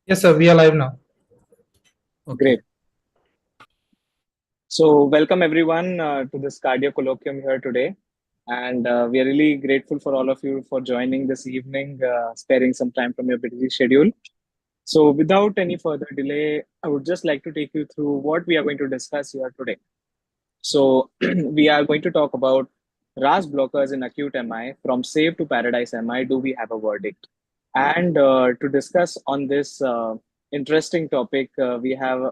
Yes, sir. We are live now. Okay. Great. So, welcome everyone to this cardio colloquium here today. And we are really grateful for all of you for joining this evening, sparing some time from your busy schedule. So, without any further delay, I would just like to take you through what we are going to discuss here today. So, we are going to talk about RAS blockers in acute MI from save to paradise MI. Do we have a verdict? And to discuss on this interesting topic, we have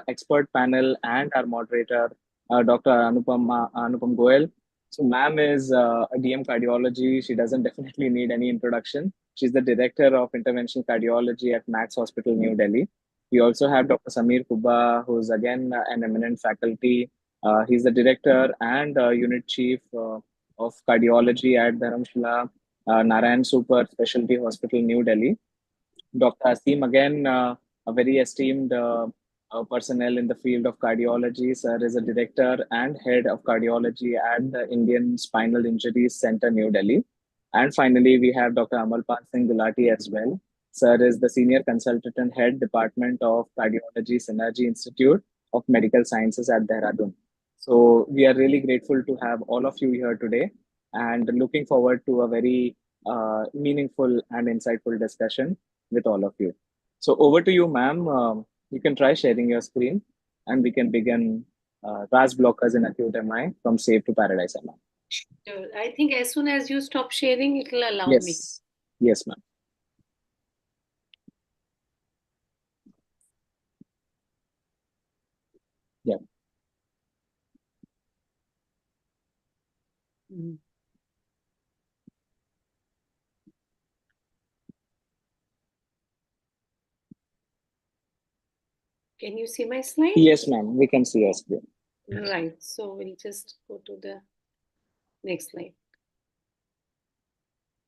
expert panel and our moderator, Dr. Anupam Goel. So, ma'am is a DM cardiology. She doesn't definitely need any introduction. She's the director of interventional cardiology at Max Hospital, New Delhi. We also have Dr. Samir Kubba, who's again an eminent faculty. He's the director and unit chief of cardiology at Dharamshala Narayan Super Specialty Hospital, New Delhi. Dr. Asim, again, a very esteemed personnel in the field of cardiology. Sir is a director and head of cardiology at the Indian Spinal Injuries Center, New Delhi. And finally, we have Dr. Amalpal Singh Gulati as well. Sir is the senior consultant and head department of cardiology Synergy Institute of Medical Sciences at Dehradun. So we are really grateful to have all of you here today and looking forward to a very meaningful and insightful discussion with all of you. So over to you, ma'am. You can try sharing your screen and we can begin RAS blockers in acute MI from save to paradise MI. Sure. I think as soon as you stop sharing, it will allow me. Yes. Yes, ma'am. Yeah. Mm. Can you see my slide? Yes, ma'am. We can see your screen. Right. So we'll just go to the next slide.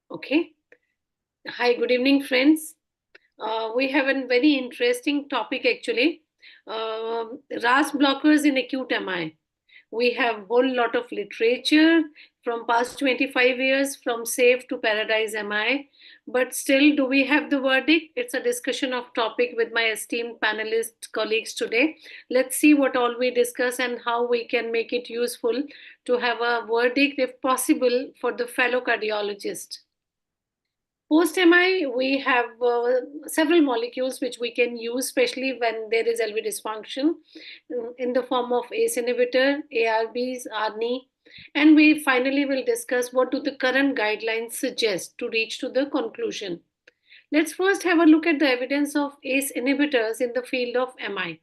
Okay. Hi, good evening, friends. We have a very interesting topic actually. RAS blockers in acute MI. We have a whole lot of literature from past 25 years from safe to paradise MI, but still, do we have the verdict? It's a discussion of topic with my esteemed panelist colleagues today. Let's see what all we discuss and how we can make it useful to have a verdict if possible for the fellow cardiologist. Post MI, we have several molecules which we can use, especially when there is LV dysfunction, in the form of ACE inhibitor, ARBs, ARNI, and we finally will discuss what do the current guidelines suggest to reach to the conclusion. Let's first have a look at the evidence of ACE inhibitors in the field of MI.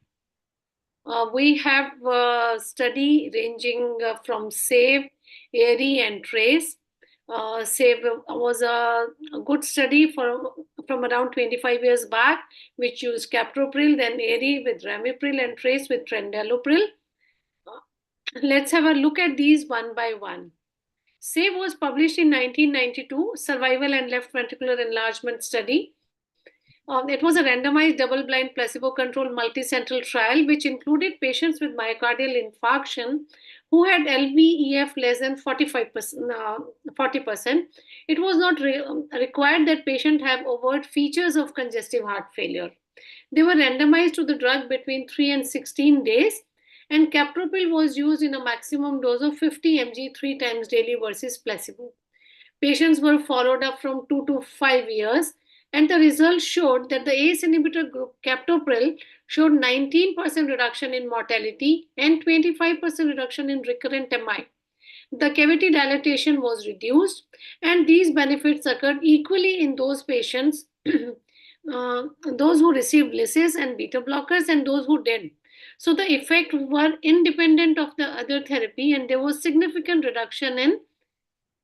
We have a study ranging from SAVE, AIRI, and TRACE. SAVE was a good study from around 25 years back, which used captopril, then AIRI with ramipril, and TRACE with trendelopril. Let's have a look at these one by one. SAVE was published in 1992, Survival and Left Ventricular Enlargement Study. It was a randomized, double-blind, placebo-controlled, multicentral trial which included patients with myocardial infarction who had LVEF less than 40%. It was not required that patient have overt features of congestive heart failure. They were randomized to the drug between 3 and 16 days, and captopril was used in a maximum dose of 50 mg 3 times daily versus placebo. Patients were followed up from 2 to 5 years, and the results showed that the ACE inhibitor group captopril showed 19% reduction in mortality and 25% reduction in recurrent MI. The cavity dilatation was reduced, and these benefits occurred equally in those patients, those who received lysis and beta blockers and those who didn't. So the effect were independent of the other therapy, and there was significant reduction in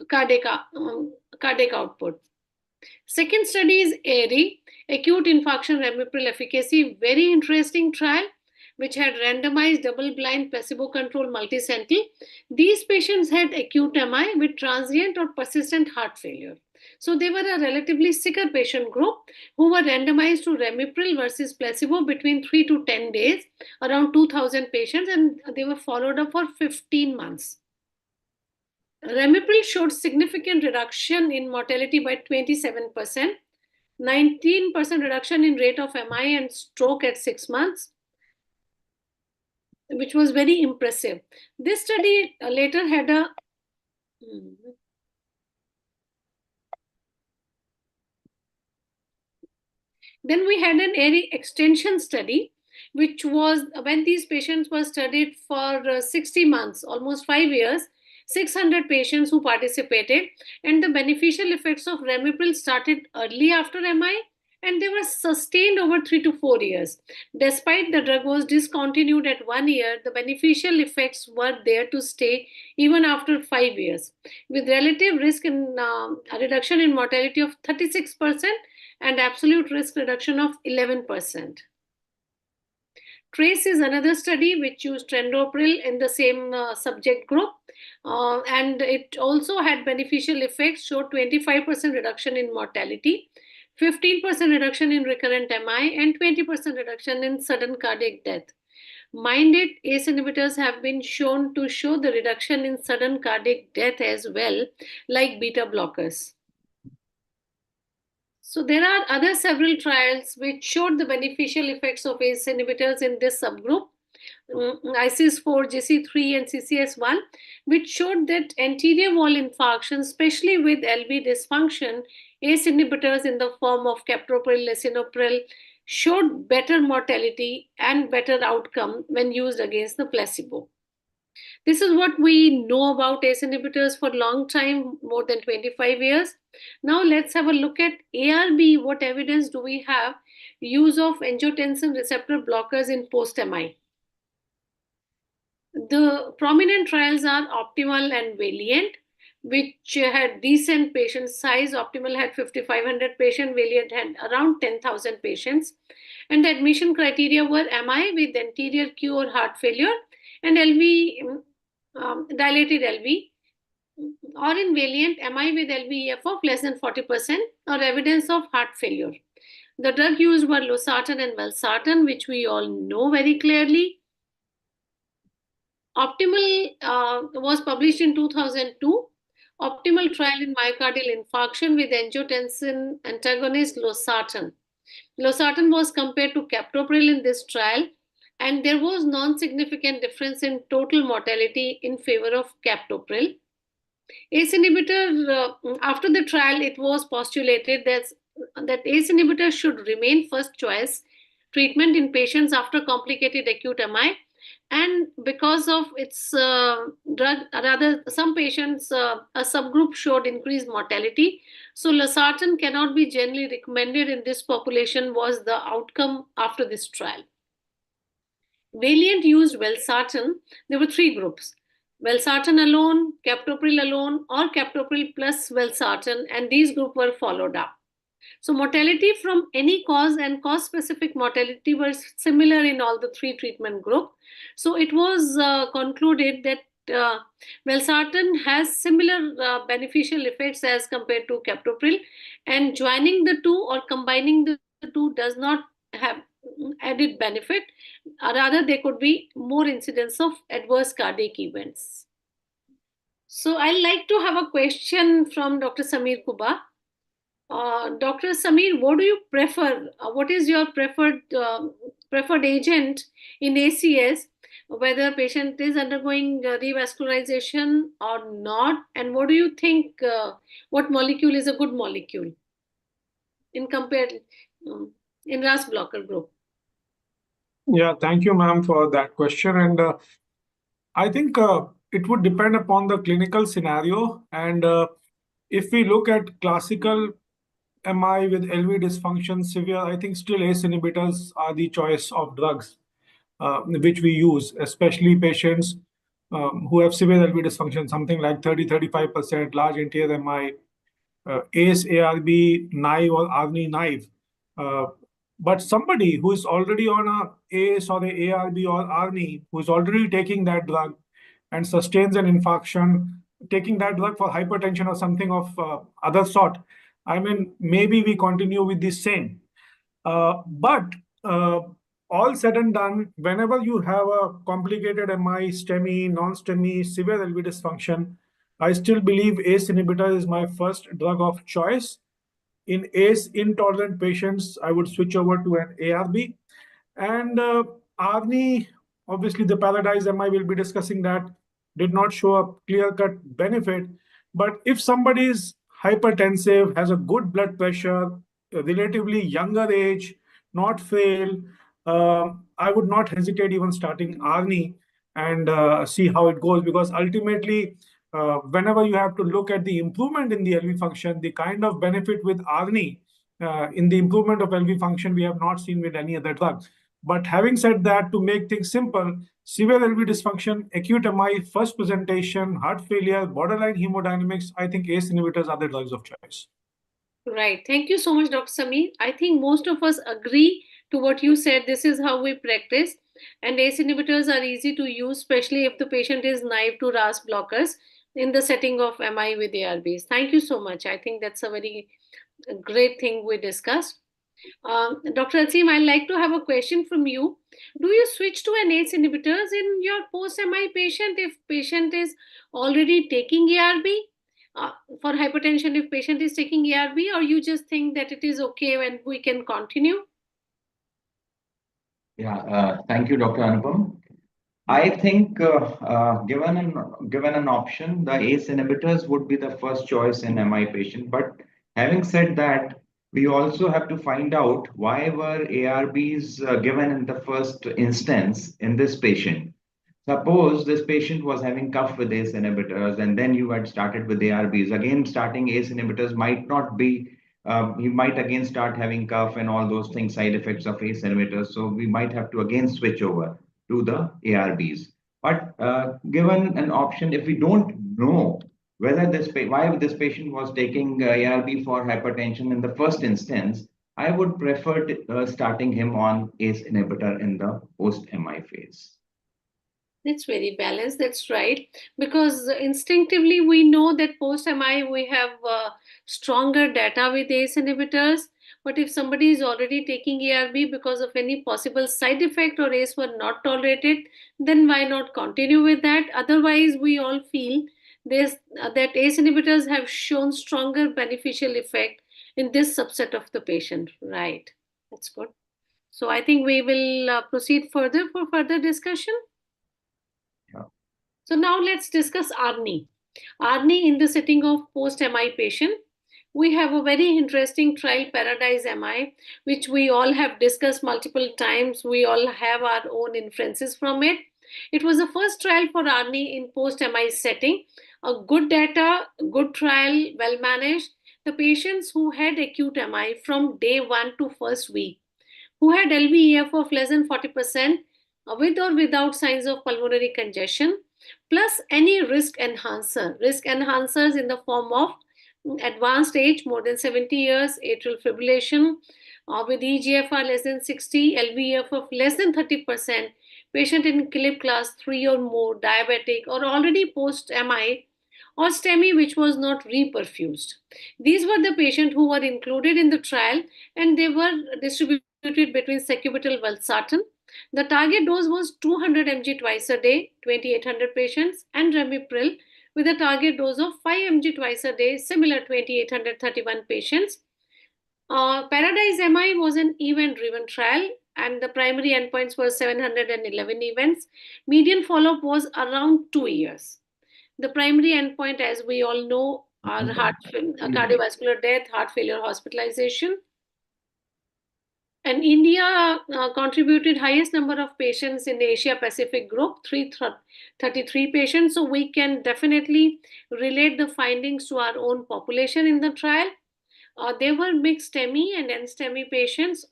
cardiac output. Second study is AIRI, acute infarction ramipril efficacy, very interesting trial which had randomized double-blind placebo-controlled multicenter. These patients had acute MI with transient or persistent heart failure. So they were a relatively sicker patient group who were randomized to ramipril versus placebo between 3 to 10 days, around 2,000 patients, and they were followed up for 15 months. Ramipril showed significant reduction in mortality by 27%. 19% reduction in rate of MI and stroke at 6 months, which was very impressive. This study later had a Then we had an area extension study, which was when these patients were studied for 60 months, almost 5 years, 600 patients who participated, and the beneficial effects of ramipril started early after MI, and they were sustained over 3 to 4 years. Despite the drug was discontinued at 1 year, the beneficial effects were there to stay even after 5 years, with relative risk in a reduction in mortality of 36% and absolute risk reduction of 11%. TRACE is another study which used trendopril in the same subject group, and it also had beneficial effects, showed 25% reduction in mortality, 15% reduction in recurrent MI, and 20% reduction in sudden cardiac death. Mind it, ACE inhibitors have been shown to show the reduction in sudden cardiac death as well, like beta blockers. So there are other several trials which showed the beneficial effects of ACE inhibitors in this subgroup, ICIS-4, GC3, and CCS1, which showed that anterior wall infarction, especially with LV dysfunction, ACE inhibitors in the form of captopril, lisinopril, showed better mortality and better outcome when used against the placebo. This is what we know about ACE inhibitors for a long time, more than 25 years. Now let's have a look at ARB. What evidence do we have? Use of angiotensin receptor blockers in post-MI. The prominent trials are Optimal and Valiant, which had decent patient size. Optimal had 5,500 patients, Valiant had around 10,000 patients. And the admission criteria were MI with anterior Q or heart failure and LV, dilated LV, or in Valiant, MI with LVEF of less than 40% or evidence of heart failure. The drug used were losartan and valsartan, which we all know very clearly. Optimal was published in 2002. Optimal trial in myocardial infarction with angiotensin antagonist losartan. Losartan was compared to captopril in this trial, and there was non-significant difference in total mortality in favor of captopril. ACE inhibitor, after the trial, it was postulated that ACE inhibitor should remain first choice treatment in patients after complicated acute MI, and because of its drug, rather some patients, a subgroup showed increased mortality. So losartan cannot be generally recommended in this population was the outcome after this trial. Valiant used valsartan. There were three groups: valsartan alone, captopril alone, or captopril plus valsartan, and these groups were followed up. So mortality from any cause and cause-specific mortality were similar in all the three treatment group. So it was concluded that valsartan has similar beneficial effects as compared to captopril, and joining the two or combining the two does not have added benefit. Rather, there could be more incidence of adverse cardiac events. So I'd like to have a question from Dr. Samir Kuba. Dr. Samir, what do you prefer? What is your preferred agent in ACS, whether patient is undergoing revascularization or not? And what do you think, what molecule is a good molecule in compared in RAS blocker group? Yeah, thank you, ma'am, for that question. And I think it would depend upon the clinical scenario. And if we look at classical MI with LV dysfunction severe, I think still ACE inhibitors are the choice of drugs which we use, especially patients who have severe LV dysfunction, something like 30-35%, large anterior MI, ACE, ARB, naive or ARNI naive. But somebody who is already on a ACE or the ARB or ARNI, who is already taking that drug and sustains an infarction, taking that drug for hypertension or something of other sort, I mean, maybe we continue with the same. But all said and done, whenever you have a complicated MI, STEMI, non-STEMI, severe LV dysfunction, I still believe ACE inhibitor is my first drug of choice. In ACE intolerant patients, I would switch over to an ARB. And ARNI, obviously the Paradise MI will be discussing that, did not show a clear-cut benefit. But if somebody is hypertensive, has a good blood pressure, a relatively younger age, not frail, I would not hesitate even starting ARNI and see how it goes, because ultimately, whenever you have to look at the improvement in the LV function, the kind of benefit with ARNI in the improvement of LV function, we have not seen with any other drug. But having said that, to make things simple, severe LV dysfunction, acute MI, first presentation, heart failure, borderline hemodynamics, I think ACE inhibitors are the drugs of choice. Right. Thank you so much, Dr. Sameer. I think most of us agree to what you said. This is how we practice. And ACE inhibitors are easy to use, especially if the patient is naive to RAS blockers in the setting of MI with ARBs. Thank you so much. I think that's a very great thing we discussed. Dr. Asim, I'd like to have a question from you. Do you switch to an ACE inhibitors in your post-MI patient if patient is already taking ARB? For hypertension, if patient is taking ARB, or you just think that it is okay when we can continue? Yeah, thank you, Dr. Anupam. I think given an option, the ACE inhibitors would be the first choice in MI patient. But having said that, we also have to find out why were ARBs given in the first instance in this patient. Suppose this patient was having cough with ACE inhibitors, and then you had started with ARBs. Again, starting ACE inhibitors might not be, he might again start having cough and all those things, side effects of ACE inhibitors. So we might have to again switch over to the ARBs. But given an option, if we don't know whether why this patient was taking ARB for hypertension in the first instance, I would prefer starting him on ACE inhibitor in the post-MI phase. It's very balanced. That's right. Because instinctively we know that post MI we have stronger data with ACE inhibitors. But if somebody is already taking ARB because of any possible side effect or ACE were not tolerated, then why not continue with that? Otherwise, we all feel that ACE inhibitors have shown stronger beneficial effect in this subset of the patient. Right. That's good. So I think we will proceed further for further discussion. So now let's discuss ARNI. ARNI in the setting of post-MI patient. We have a very interesting trial, Paradise MI, which we all have discussed multiple times. We all have our own inferences from it. It was the first trial for ARNI in post-MI setting. A good data, good trial, well managed. The patients who had acute MI from day 1 to first week, who had LVEF of less than 40%, with or without signs of pulmonary congestion, plus any risk enhancers in the form of advanced age, more than 70 years, atrial fibrillation, with EGFR less than 60, LVEF of less than 30%, patient in CLIP class 3 or more, diabetic, or already post-MI, or STEMI which was not reperfused. These were the patients who were included in the trial, and they were distributed between sacubitril valsartan. The target dose was 200 mg twice a day, 2800 patients, and ramipril with a target dose of 5 mg twice a day, similar 2831 patients. Paradise MI was an event-driven trial, and the primary endpoints were 711 events. Median follow-up was around 2 years. The primary endpoint, as we all know, are cardiovascular death, heart failure, hospitalization. And India contributed highest number of patients in the Asia Pacific group, 333 patients. So we can definitely relate the findings to our own population in the trial. There were mixed STEMI and NSTEMI patients.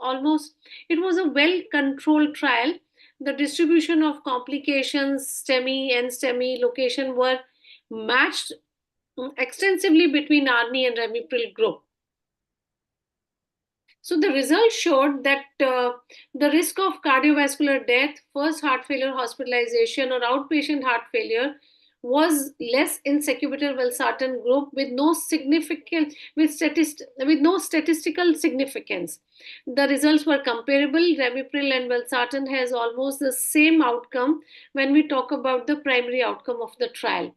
It was a well-controlled trial. The distribution of complications, STEMI, NSTEMI location were matched extensively between ARNI and ramipril group. So the results showed that the risk of cardiovascular death, first heart failure hospitalization, or outpatient heart failure was less in sacubitril valsartan group with no statistical significance. The results were comparable. Ramipril and valsartan has almost the same outcome when we talk about the primary outcome of the trial.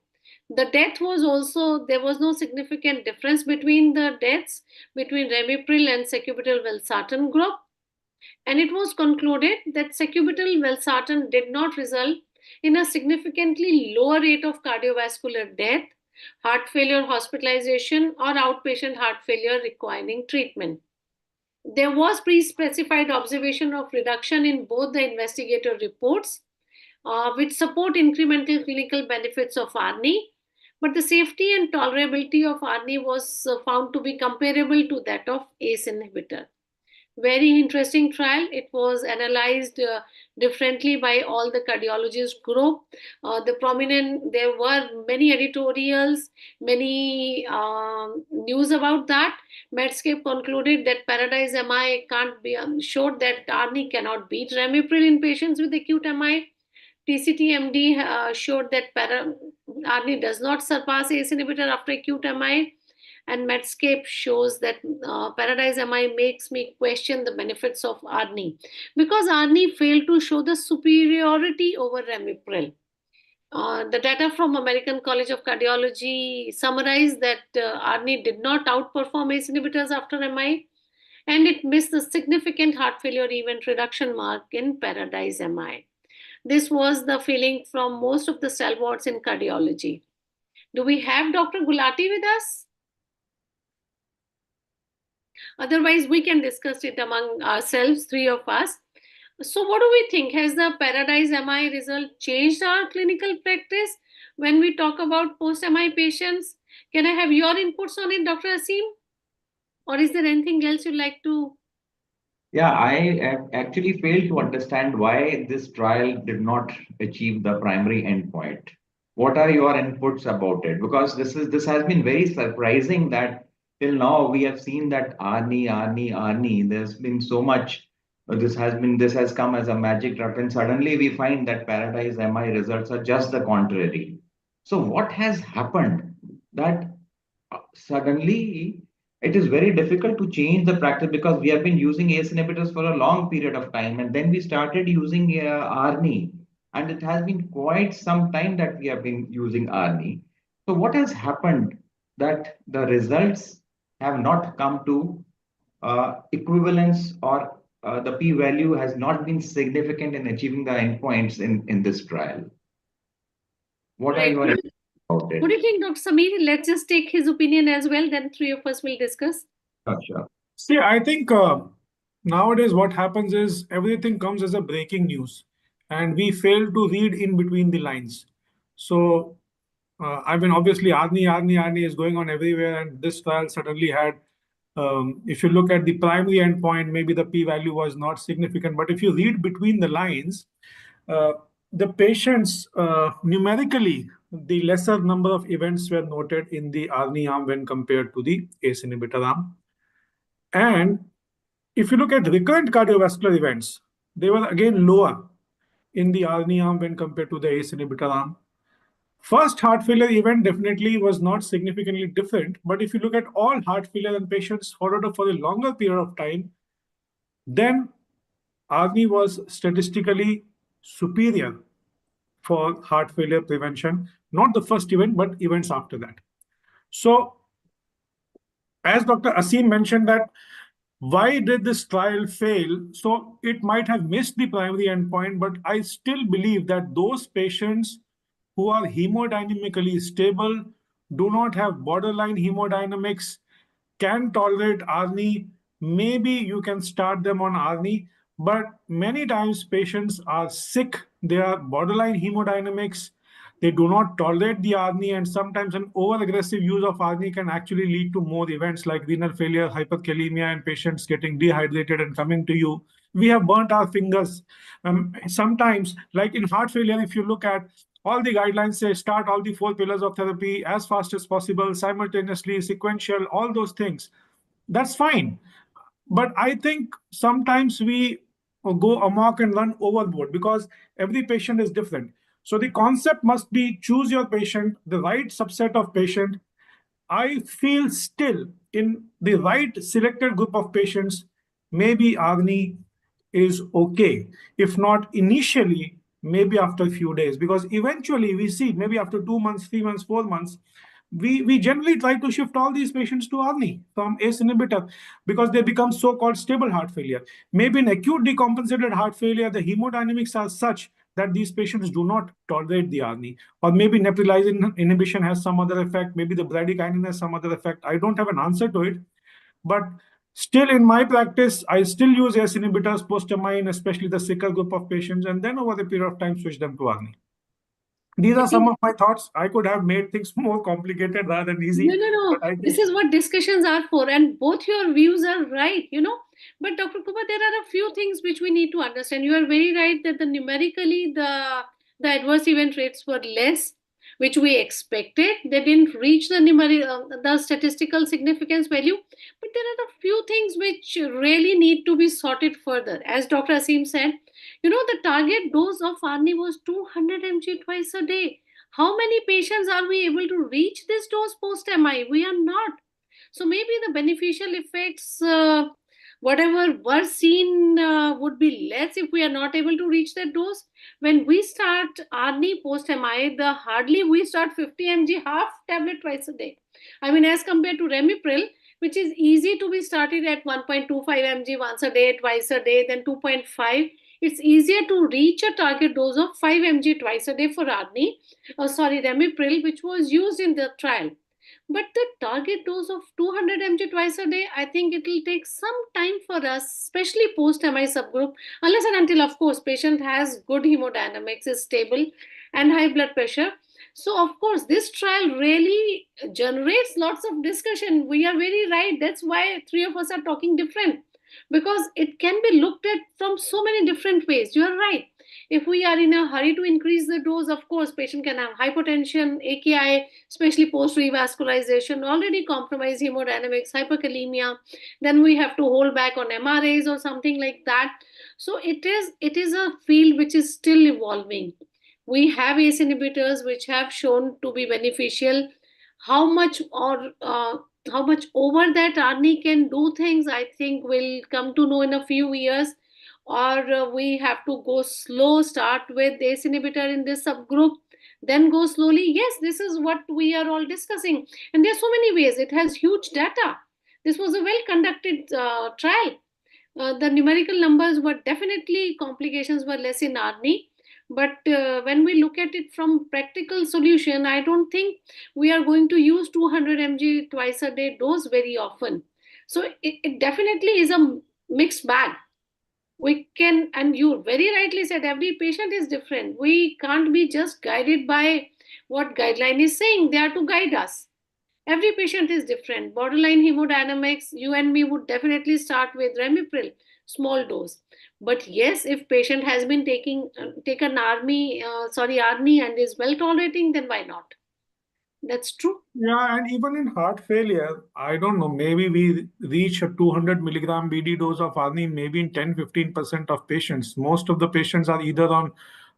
The death was also, there was no significant difference between the deaths between ramipril and sacubitril valsartan group. And it was concluded that sacubitril valsartan did not result in a significantly lower rate of cardiovascular death, heart failure hospitalization, or outpatient heart failure requiring treatment. There was pre-specified observation of reduction in both the investigator reports, which support incremental clinical benefits of ARNI, but the safety and tolerability of ARNI was found to be comparable to that of ACE inhibitor. Very interesting trial. It was analyzed differently by all the cardiologist group. There were many editorials, many news about that. Medscape concluded that Paradise MI can't be showed that ARNI cannot beat ramipril in patients with acute MI. TCT-MD showed that ARNI does not surpass ACE inhibitor after acute MI, and Medscape shows that Paradise MI makes me question the benefits of ARNI because ARNI failed to show the superiority over ramipril. The data from American College of Cardiology summarized that ARNI did not outperform ACE inhibitors after MI, and it missed the significant heart failure event reduction mark in Paradise MI. This was the feeling from most of the stalwarts in cardiology. Do we have Dr. Gulati with us? Otherwise, we can discuss it among ourselves, three of us. So, what do we think? Has the Paradise MI result changed our clinical practice when we talk about post MI patients? Can I have your inputs on it, Dr. Asim? Or is there anything else you'd like to? Yeah, I actually failed to understand why this trial did not achieve the primary endpoint. What are your inputs about it? Because this has been very surprising that till now we have seen that Arni. There's been so much. This has come as a magic drop, and suddenly we find that Paradise MI results are just the contrary. So what has happened that suddenly it is very difficult to change the practice because we have been using ACE inhibitors for a long period of time, and then we started using ARNI, and it has been quite some time that we have been using ARNI. So what has happened that the results have not come to equivalence, or the p-value has not been significant in achieving the endpoints in this trial? What are Right. your opinions about What do it? you think, Dr. Sameer? Let's just take his opinion as well. Then three of us will discuss. Sure. See, I think nowadays what happens is everything comes as a breaking news, and we fail to read in between the lines. So, I mean, obviously, Arni is going on everywhere, and this trial suddenly had. If you look at the primary endpoint, maybe the p-value was not significant, but if you read between the lines, uh, the patients numerically, the lesser number of events were noted in the Arni arm when compared to the ACE inhibitor arm. And if you look at recurrent cardiovascular events, they were again lower in the ARNI arm when compared to the ACE inhibitor arm. First heart failure event definitely was not significantly different, but if you look at all heart failure in patients followed up for a longer period of time, then ARNI was statistically superior for heart failure prevention, not the first event, but events after that. So, as Dr. Asim mentioned that why did this trial fail? So it might have missed the primary endpoint, but I still believe that those patients who are hemodynamically stable, do not have borderline hemodynamics, can tolerate ARNI, maybe you can start them on ARNI. But many times patients are sick, they are borderline hemodynamics, they do not tolerate the ARNI, and sometimes an over-aggressive use of ARNI can actually lead to more events like renal failure, hyperkalemia, and patients getting dehydrated and coming to you. We have burnt our fingers. Sometimes, like in heart failure, if you look at all the guidelines say start all the four pillars of therapy as fast as possible, simultaneously, sequential, all those things. That's fine. But I think sometimes we go amok and run overboard because every patient is different. So the concept must be choose your patient, the right subset of patient. I feel still in the right selected group of patients, maybe Agni is okay. If not initially, maybe after a few days, because eventually we see maybe after 2 months, 3 months, 4 months, we generally try to shift all these patients to ARNI from ACE inhibitor because they become so-called stable heart failure. Maybe in acute decompensated heart failure, the hemodynamics are such that these patients do not tolerate the ARNI. Or maybe neprilysin inhibition has some other effect, maybe the bradykinin has some other effect. I don't have an answer to it. But still, in my practice, I still use ACE inhibitors post-amine, especially the sicker group of patients, and then over the period of time, switch them to ARNI. These I are some think of my thoughts. I could have made things more complicated rather than no, easy, no, no. but I This think is what discussions are for, and both your views are right, But Dr. Kumar, there are a few things which we need to understand. You are very right that the numerically the adverse event rates were less, which we expected. They didn't reach the statistical significance value, but there are a few things which really need to be sorted further. As Dr. Asim said, the target dose of ARNI was 200 mg twice a day. How many patients are we able to reach this dose post MI? We are not. So maybe the beneficial effects, whatever were seen, would be less if we are not able to reach that dose. When we start ARNI post MI, the hardly we start 50 mg half tablet twice a day. I mean, as compared to Remipril, which is easy to be started at 1.25 mg once a day, twice a day, then 2.5. It's easier to reach a target dose of 5 mg twice a day for ARNI, Remipril, which was used in the trial. But the target dose of 200 mg twice a day, I think it will take some time for us, especially post MI subgroup, unless and until, of course, patient has good hemodynamics, is stable, and high blood pressure. So, of course, this trial really generates lots of discussion. We are very right. That's why three of us are talking different, because it can be looked at from so many different ways. You are right. If we are in a hurry to increase the dose, of course, patient can have hypotension, AKI, especially post revascularization, already compromised hemodynamics, hyperkalemia. Then we have to hold back on MRAs or something like that. So it is a field which is still evolving. We have ACE inhibitors which have shown to be beneficial. How much or how much over that ARNI can do things, I think we'll come to know in a few years. Or we have to go slow, start with ACE inhibitor in this subgroup, then go slowly. Yes, this is what we are all discussing. And there's so many ways. It has huge data. This was a well conducted trial. The numerical numbers were definitely, complications were less in ARNI. But when we look at it from practical solution, I don't think we are going to use 200 mg twice a day dose very often. So it definitely is a mixed bag. We can, and you very rightly said, every patient is different. We can't be just guided by what guideline is saying. They are to guide us. Every patient is different. Borderline hemodynamics, you and me would definitely start with Remipril, small dose. But yes, if patient has been taken ARNI and is well tolerating, then why not? That's true. yeah, and even in heart failure, I don't know, maybe we reach a 200 milligram BD dose of ARNI maybe in 10-15% of patients. Most of the patients are either on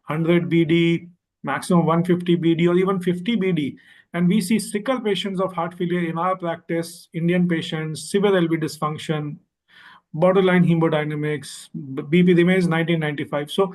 100 BD, maximum 150 BD, or even 50 BD. And we see sicker patients of heart failure in our practice, Indian patients, severe LV dysfunction, borderline hemodynamics, BP remains 1995. So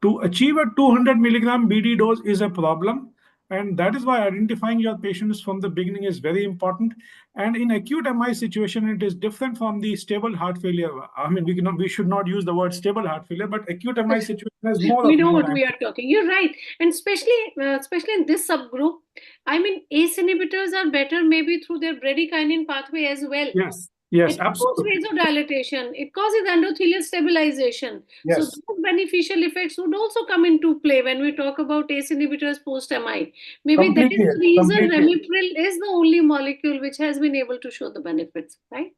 to achieve a 200 milligram BD dose is a problem. And that is why identifying your patients from the beginning is very important. And in acute MI situation, it is different from the stable heart failure. I mean, we should not use the word stable heart failure, but acute MI situation has more We of know what we hemodynamics. are talking. You're right. And especially in this subgroup, I mean, ACE inhibitors are better maybe through their bradykinin pathway as well. Yes, yes, It causes absolutely. vasodilatation. It causes endothelial stabilization. So Yes, those beneficial effects would also come into play when we talk about ACE inhibitors post MI. Maybe that is completely, the reason completely. Remipril is the only molecule which has been able to show the benefits, right?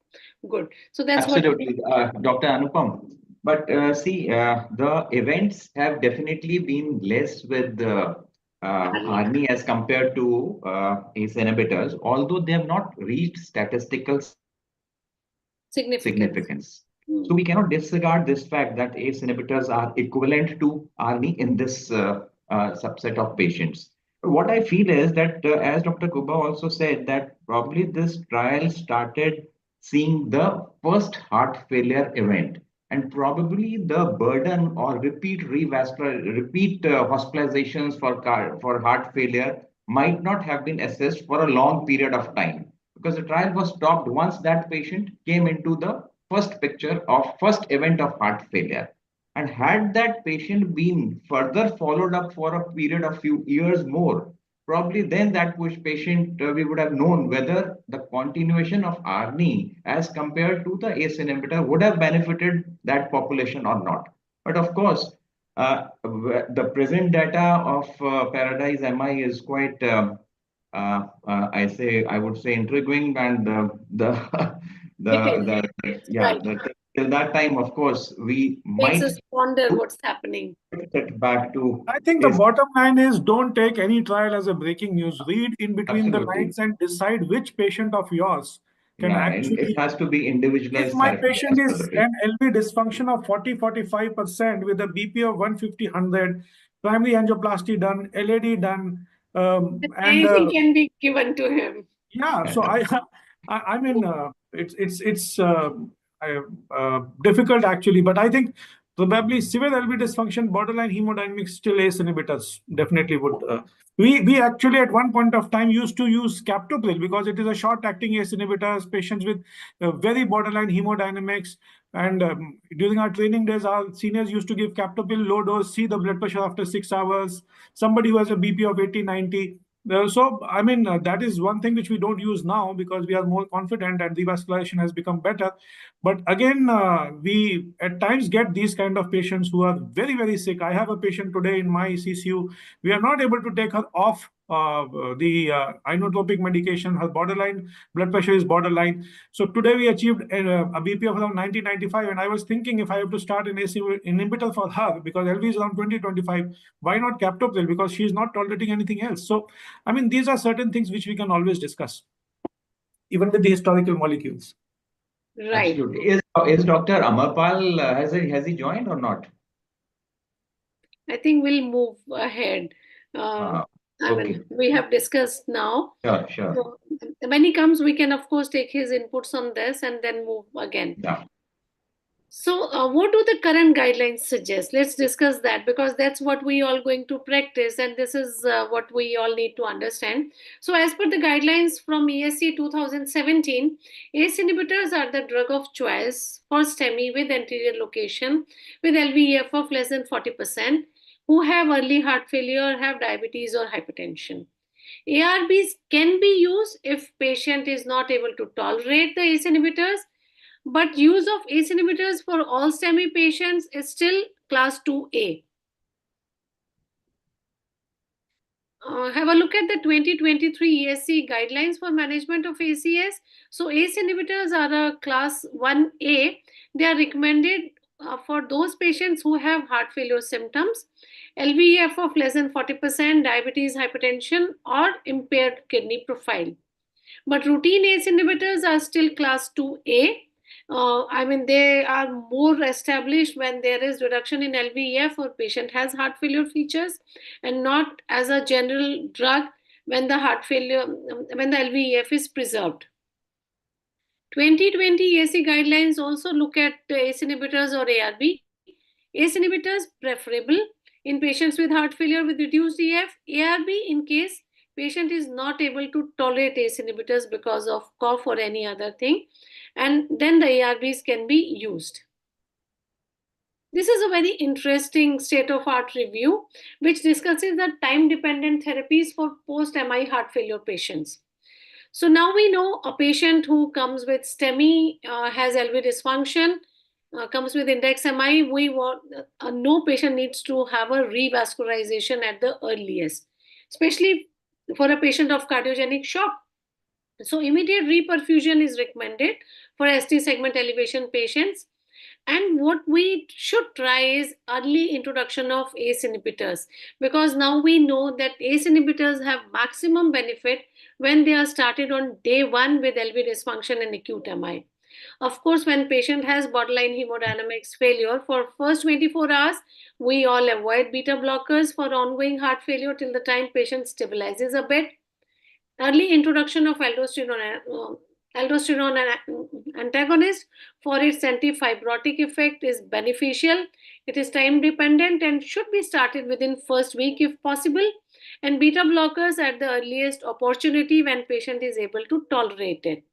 Good. So that's what. Absolutely, Dr. Anupam. But see, the events have definitely been less with the ARNI as compared to ACE inhibitors, although they have not reached statistical Significance. significance. So Hmm. we cannot disregard this fact that ACE inhibitors are equivalent to ARNI in this subset of patients. What I feel is that, as Dr. Kuba also said, that probably this trial started seeing the first heart failure event. and probably the burden or repeat hospitalizations for heart failure might not have been assessed for a long period of time, because the trial was stopped once that patient came into the first event of heart failure. And had that patient been further followed up for a period of few years more, probably then that patient, we would have known whether the continuation of ARNI as compared to the ACE inhibitor would have benefited that population or not. But of course, the present data of Paradise MI is quite, I would say, intriguing, and It is. Right. till that time, of course, we Makes might us ponder what's happening. get back to I think the ACE. bottom line is don't take any trial as a breaking news. Read in between the Absolutely. lines and decide which patient of yours can Yeah, and it actually. has to be If individualized my therapy patient as per the is patient. an LV dysfunction of 40-45% with a BP of 150-100, primary angioplasty done, LAD done, and Anything can be given to him. yeah, so I mean, I, difficult actually, but I think probably severe LV dysfunction, borderline hemodynamics, still ACE inhibitors definitely would. We actually at one point of time used to use captopril because it is a short-acting ACE inhibitors. Patients with very borderline hemodynamics, and during our training days, our seniors used to give captopril low dose, see the blood pressure after 6 hours. Somebody who has a BP of 80-90. So, I mean, that is one thing which we don't use now because we are more confident and revascularization has become better. But again, we at times get these kind of patients who are very, very sick. I have a patient today in my CCU. We are not able to take her off the inotropic medication. Her borderline blood pressure is borderline. So today we achieved a BP of around 90-95. And I was thinking if I have to start an AC inhibitor for her because LV is around 20-25, why not captopril? Because she is not tolerating anything else. So I mean, these are certain things which we can always discuss, even with the historical molecules. Right. Absolutely. Is Dr. Amarpal, has he joined or not? I think we'll move ahead. Um, I Okay. mean, we have discussed now. Sure. So when he comes, we can, of course, take his inputs on this and then move again. Yeah. So, what do the current guidelines suggest? Let's discuss that because that's what we all going to practice, and this is what we all need to understand. So, as per the guidelines from ESC 2017, ACE inhibitors are the drug of choice for STEMI with anterior location with LVEF of less than 40%, who have early heart failure, have diabetes or hypertension. ARBs can be used if patient is not able to tolerate the ACE inhibitors, but use of ACE inhibitors for all STEMI patients is still class 2A. Have a look at the 2023 ESC guidelines for management of ACS. So ACE inhibitors are a class 1A. They are recommended for those patients who have heart failure symptoms, LVEF of less than 40%, diabetes, hypertension, or impaired kidney profile. But routine ACE inhibitors are still class 2A. I mean, they are more established when there is reduction in LVEF or patient has heart failure features, and not as a general drug when the heart failure, when the LVEF is preserved. 2020 AC guidelines also look at ACE inhibitors or ARB. ACE inhibitors preferable in patients with heart failure with reduced EF, ARB in case patient is not able to tolerate ACE inhibitors because of cough or any other thing, and then the ARBs can be used. This is a very interesting state-of-art review which discusses the time-dependent therapies for post-MI heart failure patients. So now we know a patient who comes with STEMI, has LV dysfunction, comes with index MI, we want no patient needs to have a revascularization at the earliest, especially for a patient of cardiogenic shock. So immediate reperfusion is recommended for ST segment elevation patients. And what we should try is early introduction of ACE inhibitors, because now we know that ACE inhibitors have maximum benefit when they are started on day one with LV dysfunction and acute MI. Of course, when patient has borderline hemodynamics failure for first 24 hours, we all avoid beta blockers for ongoing heart failure till the time patient stabilizes a bit. Early introduction of aldosterone antagonist for its antifibrotic effect is beneficial. It is time dependent and should be started within first week if possible, and beta blockers at the earliest opportunity when patient is able to tolerate it.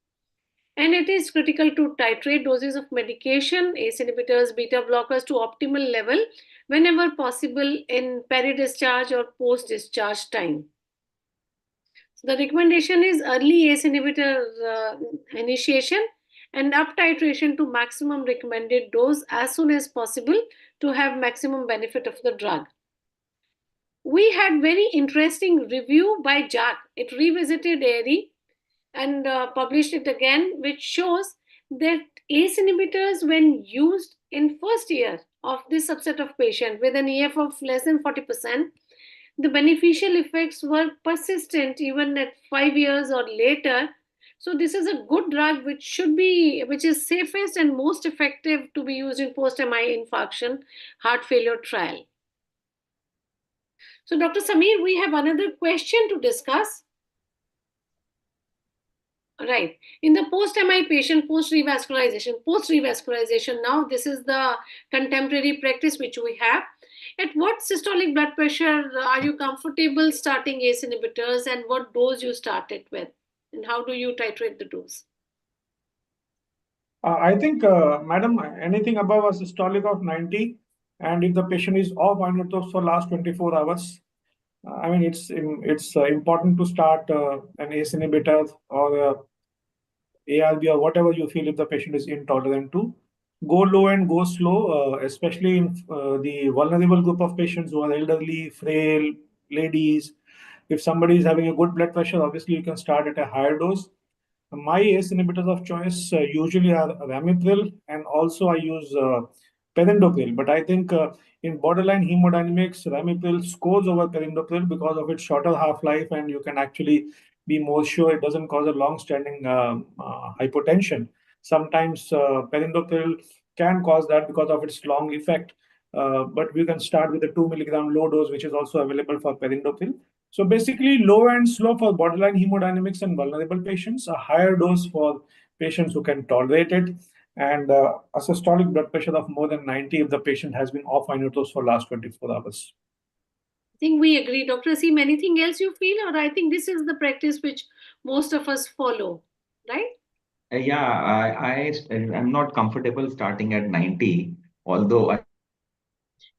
And it is critical to titrate doses of medication, ACE inhibitors, beta blockers to optimal level whenever possible in peri-discharge or post-discharge time. So the recommendation is early ACE inhibitor initiation and up titration to maximum recommended dose as soon as possible to have maximum benefit of the drug. We had very interesting review by Jack. It revisited ARI and published it again, which shows that ACE inhibitors, when used in first year of this subset of patient with an EF of less than 40%, the beneficial effects were persistent even at 5 years or later. So this is a good drug which is safest and most effective to be used in post-MI infarction heart failure trial. So Dr. Samir, we have another question to discuss. Right. In the post-MI patient, post-revascularization, now this is the contemporary practice which we have. At what systolic blood pressure are you comfortable starting ACE inhibitors, and what dose you start it with? And how do you titrate the dose? I think, madam, anything above a systolic of 90, and if the patient is off inotropes for last 24 hours, I mean, it's important to start an ACE inhibitor or ARB or whatever you feel if the patient is intolerant to. Go low and go slow, especially in the vulnerable group of patients who are elderly, frail, ladies. If somebody is having a good blood pressure, obviously you can start at a higher dose. My ACE inhibitors of choice usually are ramipril, and also I use perindopril. But I think in borderline hemodynamics, ramipril scores over perindopril because of its shorter half-life, and you can actually be more sure it doesn't cause a long-standing hypotension. Sometimes perindopril can cause that because of its long effect. But we can start with a 2 milligram low dose, which is also available for perindopril. So basically, low and slow for borderline hemodynamics and vulnerable patients, a higher dose for patients who can tolerate it, and a systolic blood pressure of more than 90 if the patient has been off inotropes for last 24 hours. I think we agree. Dr. Asim, anything else you feel? Or I think this is the practice which most of us follow, right? I'm not comfortable starting at 90, although I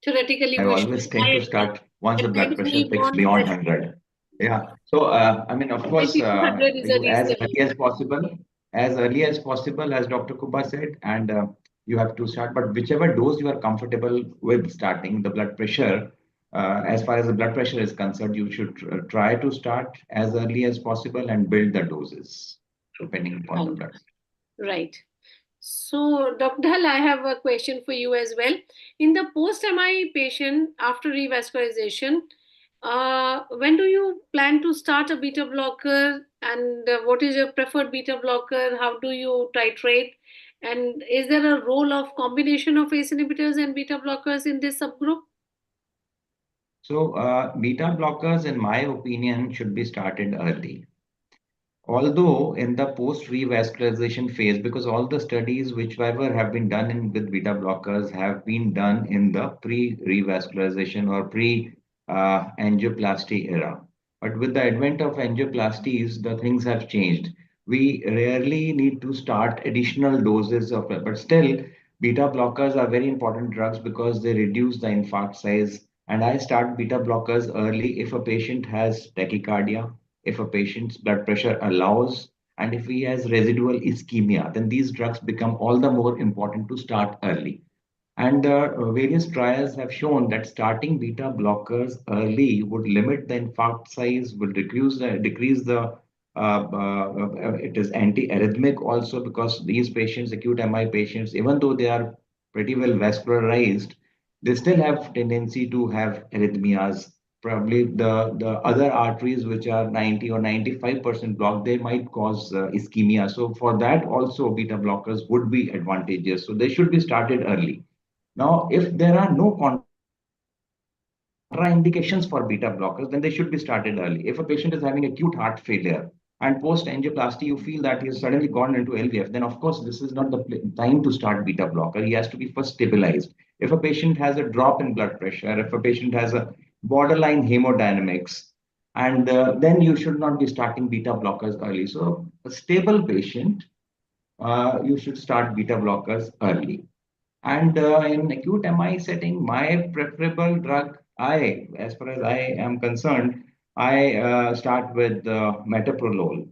Theoretically, we should. always tend I to agree. start once the At blood 90, pressure we ticks want beyond this. 100. Yeah. So, I mean, of course, 90 to 100 is a you reasonable. as early as possible, as Dr. Kuba said, and you have to start. But whichever dose you are comfortable with starting, the blood pressure, as far as the blood pressure is concerned, you should try to start as early as possible and build the doses depending upon the Right. blood. Right. So, Dr. Dhal, I have a question for you as well. In the post-MI patient after revascularization, when do you plan to start a beta blocker, and what is your preferred beta blocker? How do you titrate? And is there a role of combination of ACE inhibitors and beta blockers in this subgroup? So, beta blockers, in my opinion, should be started early. Although in the post-revascularization phase, because all the studies whichever have been done with beta blockers have been done in the pre-revascularization or pre-angioplasty era. But with the advent of angioplasties, the things have changed. We rarely need to start additional doses of it, but still, beta blockers are very important drugs because they reduce the infarct size. And I start beta blockers early if a patient has tachycardia, if a patient's blood pressure allows, and if he has residual ischemia, then these drugs become all the more important to start early. And various trials have shown that starting beta blockers early would limit the infarct size, would decrease the it is anti-arrhythmic also because these patients, acute MI patients, even though they are pretty well vascularized, they still have tendency to have arrhythmias. Probably the other arteries which are 90 or 95% blocked, they might cause ischemia. So for that also beta blockers would be advantageous. So they should be started early. Now, if there are no contraindications for beta blockers, then they should be started early. If a patient is having acute heart failure and post angioplasty you feel that he has suddenly gone into LVF, then of course this is not the time to start beta blocker. He has to be first stabilized. If a patient has a drop in blood pressure, if a patient has a borderline hemodynamics, and then you should not be starting beta blockers early. So a stable patient, you should start beta blockers early. And in acute MI setting, my preferable drug, as far as I am concerned, I start with metoprolol,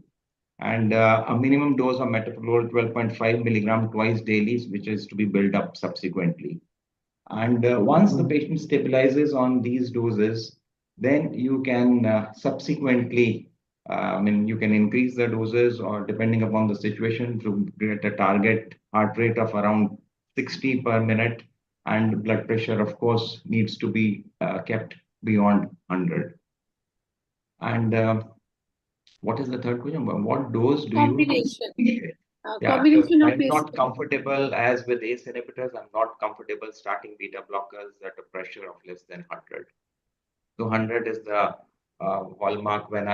and a minimum dose of metoprolol 12.5 milligram twice daily, which is to be built up subsequently. And once the patient stabilizes on these doses, then you can subsequently, you can increase the doses or depending upon the situation to get a target heart rate of around 60 per minute. And blood pressure, of course, needs to be kept beyond 100. And what is the third question? What dose do Combination. you? Yeah, Combination of I'm ACE. not comfortable as with ACE inhibitors. I'm not comfortable starting beta blockers at a pressure of less than 100. So 100 is the hallmark when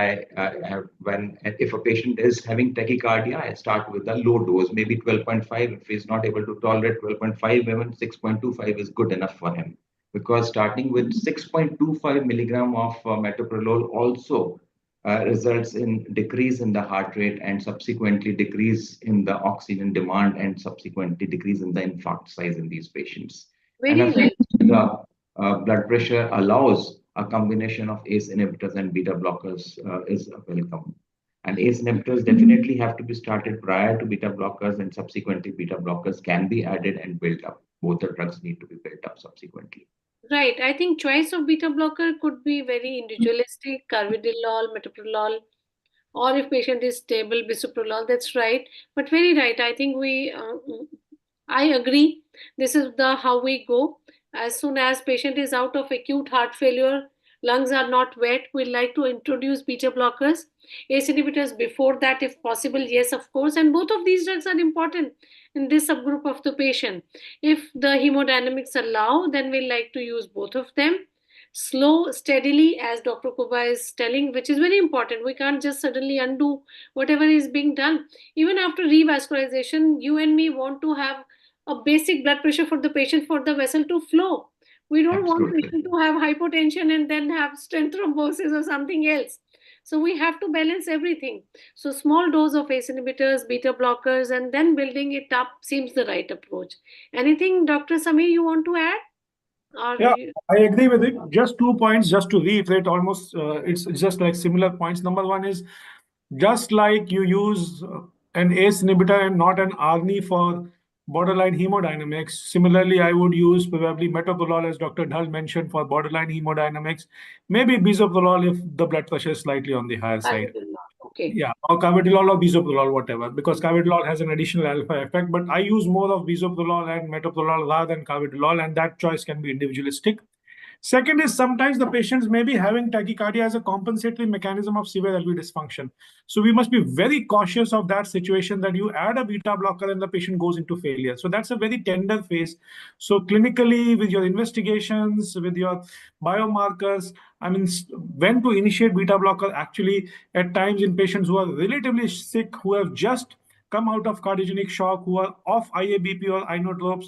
if a patient is having tachycardia, I start with a low dose, maybe 12.5. If he's not able to tolerate 12.5, even 6.25 is good enough for him. Because starting with 6.25 milligram of metoprolol also results in decrease in the heart rate and subsequently decrease in the oxygen demand and subsequently decrease in the infarct size in these patients. And Very of well. course, the blood pressure allows a combination of ACE inhibitors and beta blockers is welcome. And ACE inhibitors definitely have to be started prior to beta blockers, and subsequently beta blockers can be added and built up. Both the drugs need to be built up subsequently. Right. I think choice of beta blocker could be very individualistic, carvedilol, metoprolol, or if patient is stable, bisoprolol. That's right. But very right. I think I agree. This is the how we go. As soon as patient is out of acute heart failure, lungs are not wet, we like to introduce beta blockers, ACE inhibitors before that, if possible. Yes, of course. And both of these drugs are important in this subgroup of the patient. If the hemodynamics allow, then we like to use both of them. Slow, steadily, as Dr. Kuba is telling, which is very important. We can't just suddenly undo whatever is being done. Even after revascularization, you and me want to have a basic blood pressure for the patient for the vessel to flow. We don't want Absolutely. patient to have hypotension and then have stent thrombosis or something else. So we have to balance everything. So small dose of ACE inhibitors, beta blockers, and then building it up seems the right approach. Anything, Dr. Samir, you want to add? Or Yeah, I agree with it. Just 2 points, just to reiterate, almost it's just like similar points. Number one is just like you use an ACE inhibitor and not an ARNI for borderline hemodynamics. Similarly, I would use probably metoprolol, as Dr. Dhal mentioned, for borderline hemodynamics. Maybe bisoprolol if the blood pressure is slightly on the higher side. okay. Yeah, or carvedilol or bisoprolol, whatever, because carvedilol has an additional alpha effect. But I use more of bisoprolol and metoprolol rather than carvedilol, and that choice can be individualistic. Second is sometimes the patients may be having tachycardia as a compensatory mechanism of severe LV dysfunction. So we must be very cautious of that situation that you add a beta blocker and the patient goes into failure. So that's a very tender phase. So clinically, with your investigations, with your biomarkers, I mean, when to initiate beta blocker actually at times in patients who are relatively sick, who have just come out of cardiogenic shock, who are off IABP or inotropes,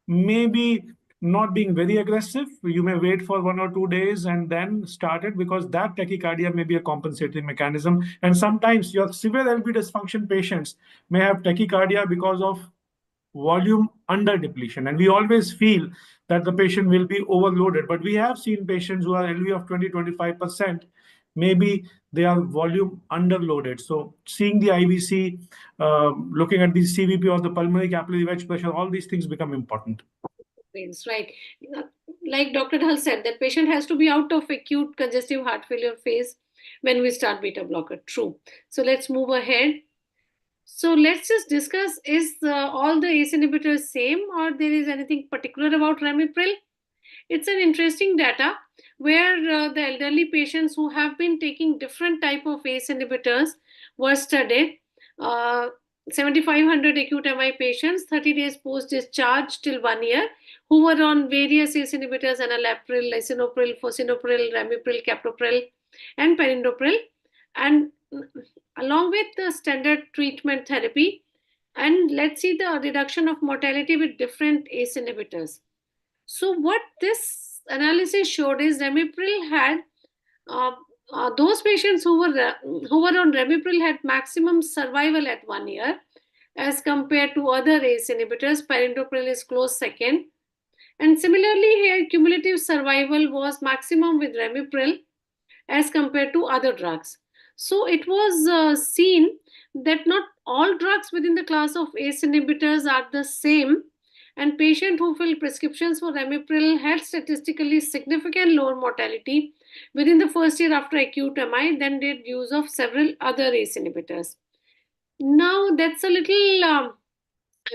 maybe not being very aggressive. You may wait for 1 or 2 days and then start it, because that tachycardia may be a compensatory mechanism. And sometimes your severe LV dysfunction patients may have tachycardia because of volume under depletion. And we always feel that the patient will be overloaded. But we have seen patients who are LV of 20-25%, maybe they are volume underloaded. So seeing the IVC, looking at the CVP or the pulmonary capillary wedge pressure, all these things become important. Right. Like Dr. Dhal said, that patient has to be out of acute congestive heart failure phase when we start beta blocker. True. So let's move ahead. So let's just discuss, is all the ACE inhibitors same, or there is anything particular about ramipril? It's an interesting data where the elderly patients who have been taking different type of ACE inhibitors were studied. 7,500 acute MI patients, 30 days post-discharge till 1 year, who were on various ACE inhibitors, enalapril, lisinopril, fosinopril, ramipril, captopril, and perindopril. And along with the standard treatment therapy, and let's see the reduction of mortality with different ACE inhibitors. So what this analysis showed is Ramipril had uh, those patients who were on Ramipril had maximum survival at 1 year, as compared to other ACE inhibitors. Perindopril is close second, and similarly here cumulative survival was maximum with Ramipril as compared to other drugs. So it was seen that not all drugs within the class of ACE inhibitors are the same, and patients who fill prescriptions for Ramipril had statistically significant lower mortality within the first year after acute MI than did use of several other ACE inhibitors. Now that's a little, I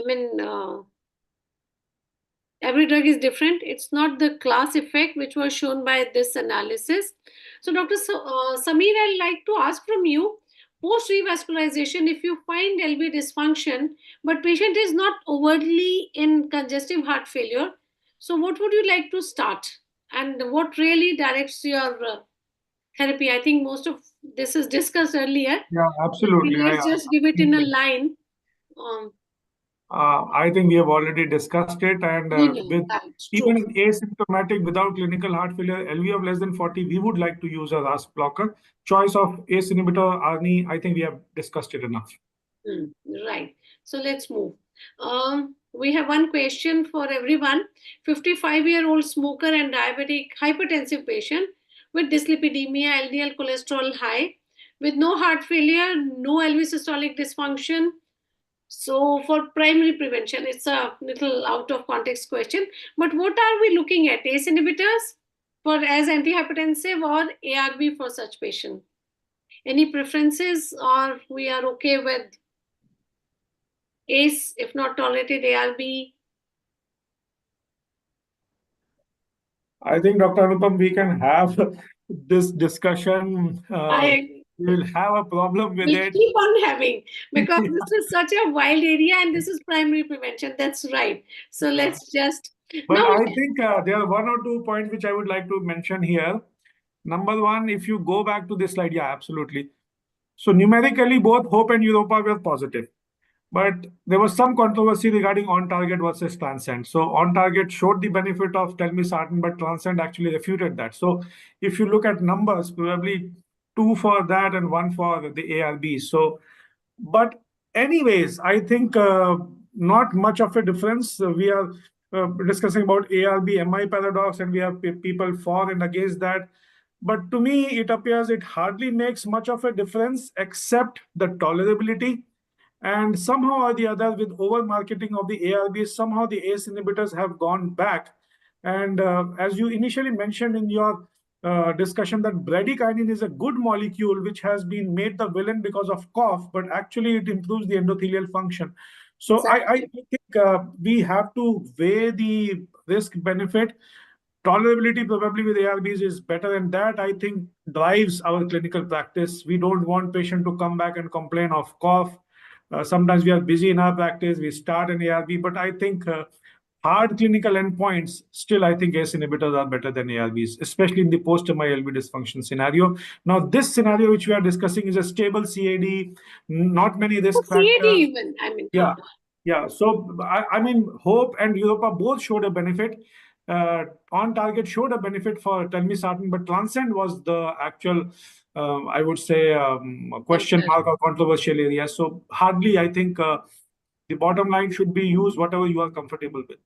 mean, every drug is different. It's not the class effect which was shown by this analysis. So Dr. Sameer, I'd like to ask from you, post revascularization, if you find LV dysfunction but patient is not overtly in congestive heart failure, so what would you like to start, and what really directs your therapy? I think most of this is discussed earlier. Yeah, absolutely. Let's just give it in a line. um, I think we have already discussed it, and you know, with that's even true. in asymptomatic without clinical heart failure, LV of less than 40, we would like to use a RAS blocker. Choice of ACE inhibitor, ARNI, I think we have discussed it enough. Right. So let's move. We have one question for everyone. 55-year-old smoker and diabetic hypertensive patient with dyslipidemia, LDL cholesterol high, with no heart failure, no LV systolic dysfunction. So for primary prevention, it's a little out of context question. But what are we looking at? ACE inhibitors for as antihypertensive or ARB for such patient? Any preferences, or we are okay with ACE, if not tolerated, ARB? I think, Dr. Anupam, we can have this discussion. I We'll have a problem with will it. keep on having, because this is such a wild area and this is primary prevention. That's right. So let's just But now. I think there are one or two points which I would like to mention here. Number one, if you go back to this slide, yeah, absolutely. So numerically, both Hope and Europa were positive. But there was some controversy regarding on-target versus transcend. So on-target showed the benefit of telmisartan, but transcend actually refuted that. So if you look at numbers, probably two for that and one for the ARB. So, but anyways, I think not much of a difference. We are discussing about ARB MI paradox, and we have people for and against that. But to me, it appears it hardly makes much of a difference except the tolerability. And somehow or the other, with over marketing of the ARBs, somehow the ACE inhibitors have gone back. And as you initially mentioned in your discussion, that bradykinin is a good molecule which has been made the villain because of cough, but actually it improves the endothelial function. So I think we have to weigh the risk benefit. Tolerability probably with ARBs is better, and that I think drives our clinical practice. We don't want patient to come back and complain of cough. Sometimes we are busy in our practice, we start an ARB, but I think hard clinical endpoints, still I think ACE inhibitors are better than ARBs, especially in the post-MI-LV dysfunction scenario. Now, this scenario which we are discussing is a stable CAD, not many risk CAD factors. even, I mean, Yeah, yeah. So I mean, Hope and Europa both showed a benefit. On target showed a benefit for telmisartan, but Transcend was the actual, I would say, question mark or controversial area. So hardly, I think the bottom line should be use whatever you are comfortable with.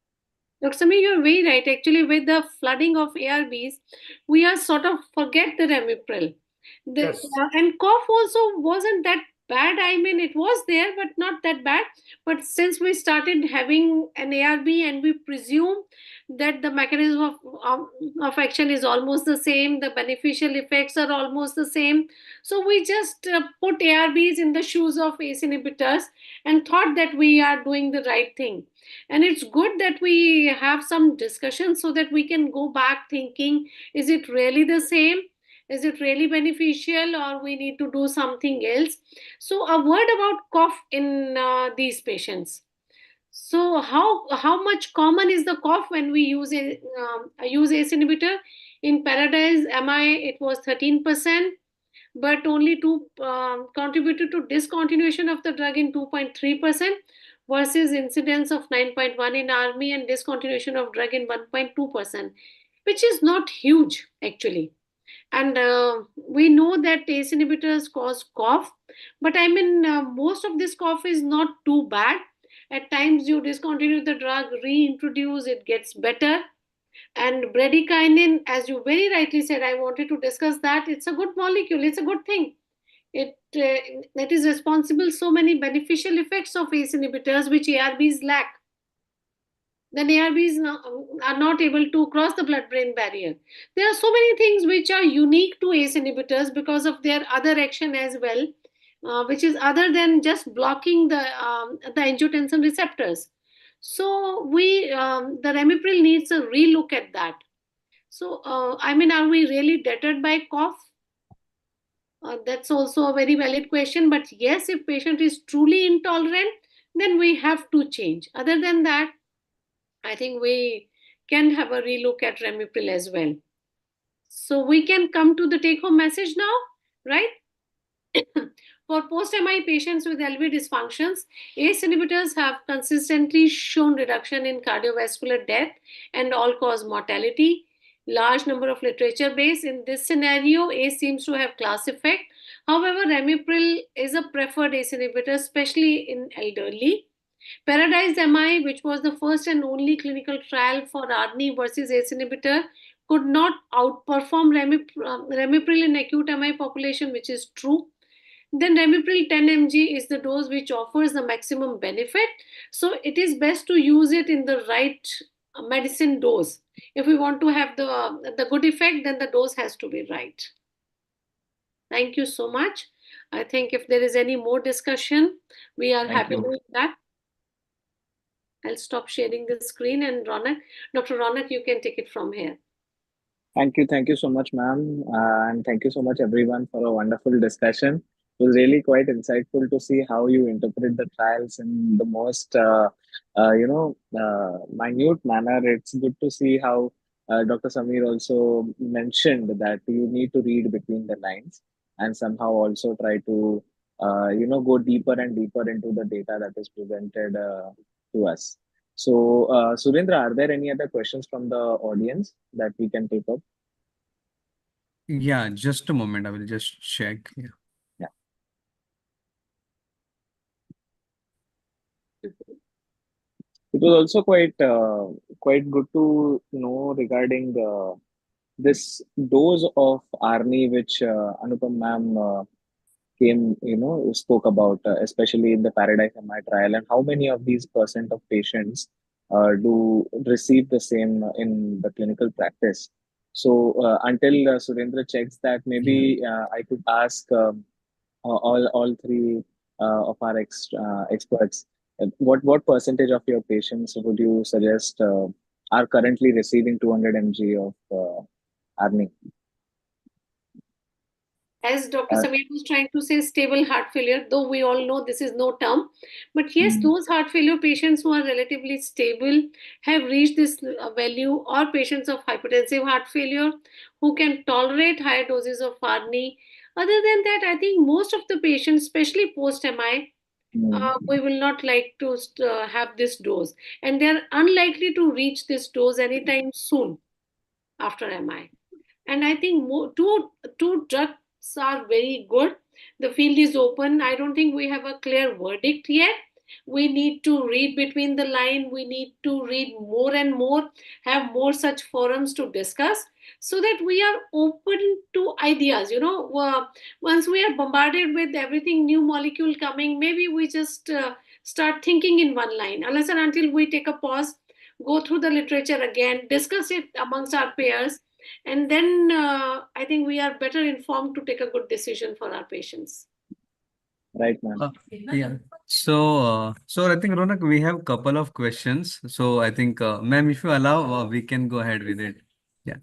Dr. Samir, you're very right. Actually, with the flooding of ARBs, we are sort of forget the Ramipril. Yes. And cough also wasn't that bad. I mean, it was there, but not that bad. But since we started having an ARB and we presume that the mechanism of action is almost the same, the beneficial effects are almost the same. So we just put ARBs in the shoes of ACE inhibitors and thought that we are doing the right thing. And it's good that we have some discussion so that we can go back thinking, is it really the same? Is it really beneficial, or we need to do something else? So a word about cough in these patients. So how much common is the cough when we use ACE inhibitor? In Paradise MI, it was 13%. but only contributed to discontinuation of the drug in 2.3% versus incidence of 9.1 in army and discontinuation of drug in 1.2%, which is not huge actually. And we know that ACE inhibitors cause cough, but I mean, most of this cough is not too bad. At times, you discontinue the drug, reintroduce, it gets better. And bradykinin, as you very rightly said, I wanted to discuss that. It's a good molecule, it's a good thing. It is responsible so many beneficial effects of ACE inhibitors which ARBs lack. Then ARBs are not able to cross the blood-brain barrier. There are so many things which are unique to ACE inhibitors because of their other action as well, which is other than just blocking the angiotensin receptors. So the ramipril needs a relook at that. So I mean, are we really deterred by cough? That's also a very valid question. But yes, if patient is truly intolerant, then we have to change. Other than that, I think we can have a relook at ramipril as well. So we can come to the take-home message now, right? For post-MI patients with LV dysfunctions, ACE inhibitors have consistently shown reduction in cardiovascular death and all-cause mortality. Large number of literature base. In this scenario, ACE seems to have class effect. However, ramipril is a preferred ACE inhibitor, especially in elderly. Paradise MI, which was the first and only clinical trial for ARNI versus ACE inhibitor, could not outperform ramipril in acute MI population, which is true. Then ramipril 10 mg is the dose which offers the maximum benefit. So it is best to use it in the right medicine dose. If we want to have the good effect, then the dose has to be right. Thank you so much. I think if there is any more discussion, we are Thank happy you. with that. I'll stop sharing the screen, and Dr. Ronak, you can take it from here. Thank you so much, ma'am, and thank you so much, everyone, for a wonderful discussion. It was really quite insightful to see how you interpret the trials in the most, minute manner. It's good to see how Dr. Samir also mentioned that you need to read between the lines and somehow also try to, go deeper and deeper into the data that is presented to us. So, Surendra, are there any other questions from the audience that we can take up? Yeah, just a moment. I will just check. Yeah. Yeah. It was also quite good to know regarding this dose of ARNI, which Anupam ma'am spoke about, especially in the Paradise MI trial, and how many of these percent of patients do receive the same in the clinical practice. So until Surendra checks that, maybe I could ask all three of our experts, what percentage of your patients would you suggest are currently receiving 200 mg of ARNI? As Dr. Samir was trying to say, stable heart failure, though we all know this is no term. But yes, those heart failure patients who are relatively stable have reached this value, or patients of hypertensive heart failure who can tolerate higher doses of ARNI. Other than that, I think most of the patients, especially post-MI, we will not like to have this dose. And they are unlikely to reach this dose anytime soon after MI. And I think two drugs are very good. The field is open. I don't think we have a clear verdict yet. We need to read between the line. We need to read more and more, have more such forums to discuss, so that we are open to ideas. Once we are bombarded with everything new molecule coming, maybe we just start thinking in one line. Unless and until we take a pause, go through the literature again, discuss it amongst our peers, and then I think we are better informed to take a good decision for our patients. Right, ma'am. Yeah. So I think Ronak, we have couple of questions. So I think, ma'am, if you allow, we can go ahead with it. Yeah.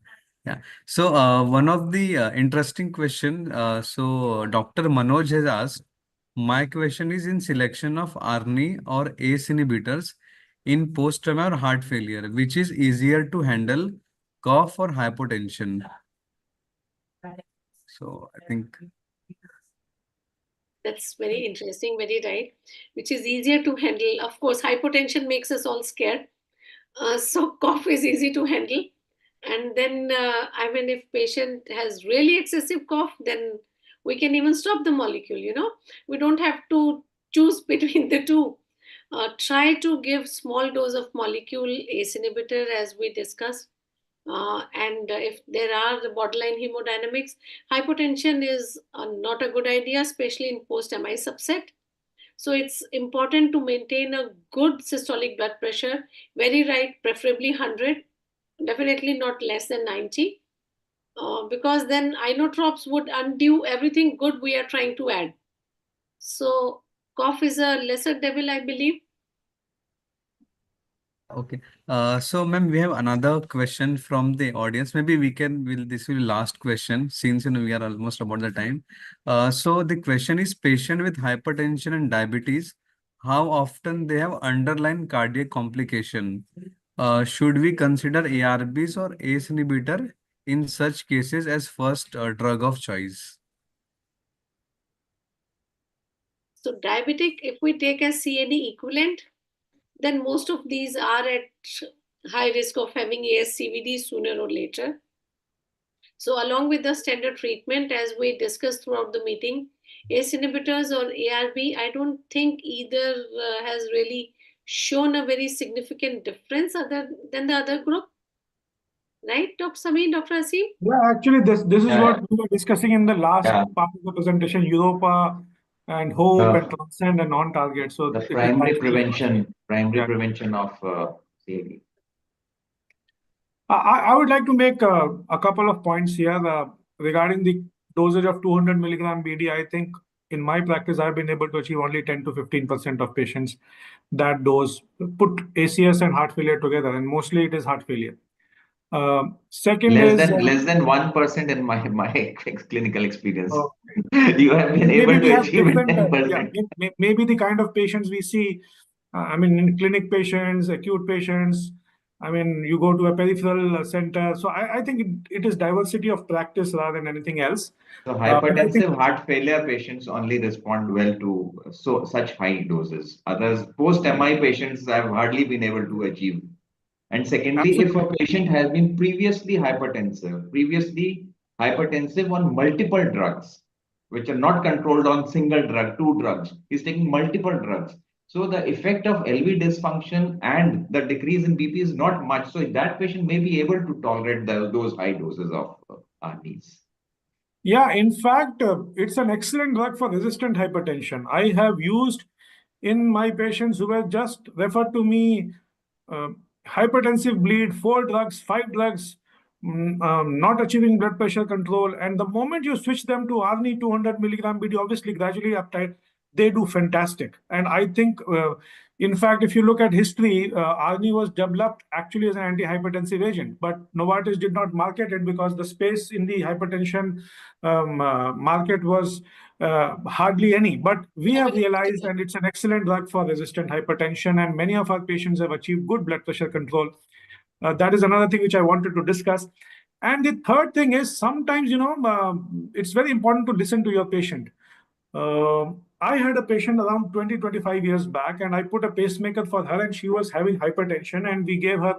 Yeah. So one of the interesting question. So Dr. Manoj has asked, my question is in selection of ARNI or ACE inhibitors in post-traumatic heart failure, which is easier to handle, cough or hypotension? So I think. That's very interesting, very right. Which is easier to handle. Of course, hypertension makes us all scared. So cough is easy to handle. And then, I mean, if patient has really excessive cough, then we can even stop the molecule. We don't have to choose between the two. Try to give small dose of molecule ACE inhibitor as we discussed. And if there are the borderline hemodynamics, hypotension is not a good idea, especially in post-MI subset. So it's important to maintain a good systolic blood pressure, very right, preferably 100, definitely not less than 90, because then inotropes would undo everything good we are trying to add. So cough is a lesser devil, I believe. Okay. So, ma'am, we have another question from the audience. Maybe this will be last question since we are almost about the time. So the question is patient with hypertension and diabetes, how often they have underlying cardiac complication? Should we consider ARBs or ACE inhibitor in such cases as first drug of choice? So diabetic, if we take a CAD equivalent, then most of these are at high risk of having ASCVD sooner or later. So along with the standard treatment, as we discussed throughout the meeting, ACE inhibitors or ARB, I don't think either has really shown a very significant difference other than the other group. Right, Dr. Samin, Dr. Asim? Yeah, actually, this is Yeah, what we were discussing in the last yeah. part of the presentation, Europa and Hope and The Transcend and non-target. the So it is primary actually, primary yeah. prevention of CAD. I would like to make a couple of points here regarding the dosage of 200 milligram BD. I think in my practice, I've been able to achieve only 10 to 15% of patients that dose. Put ACS and heart failure together, and mostly it is heart failure. Second Less is, than 1% in my clinical experience. uh, You have been maybe able we to have achieve it different, yeah, 10%. maybe the kind of patients we see, I mean, in clinic patients, acute patients, I mean, you go to a peripheral center. So I think it is diversity of practice rather than anything else. So But I think hypertensive heart failure patients only respond well to such high doses. Others, post-MI patients have hardly been able to achieve. And secondly, if a absolutely. patient has been previously hypertensive on multiple drugs, which are not controlled on single drug, two drugs, he's taking multiple drugs. So the effect of LV dysfunction and the decrease in BP is not much. So that patient may be able to tolerate those high doses of RDs. Yeah, in fact, it's an excellent drug for resistant hypertension. I have used in my patients who were just referred to me uh, hypertensive bleed, 4 drugs, 5 drugs, not achieving blood pressure control. And the moment you switch them to Arni 200 milligram BD, obviously gradually uptide, they do fantastic. And I think, in fact, if you look at history, Arni was developed actually as an antihypertensive agent, but Novartis did not market it because the space in the hypertension market was hardly any. But we have realized, and it's an excellent drug for resistant hypertension, and many of our patients have achieved good blood pressure control. That is another thing which I wanted to discuss. And the third thing is sometimes, it's very important to listen to your patient. I had a patient around 20, 25 years back, and I put a pacemaker for her, and she was having hypertension, and we gave her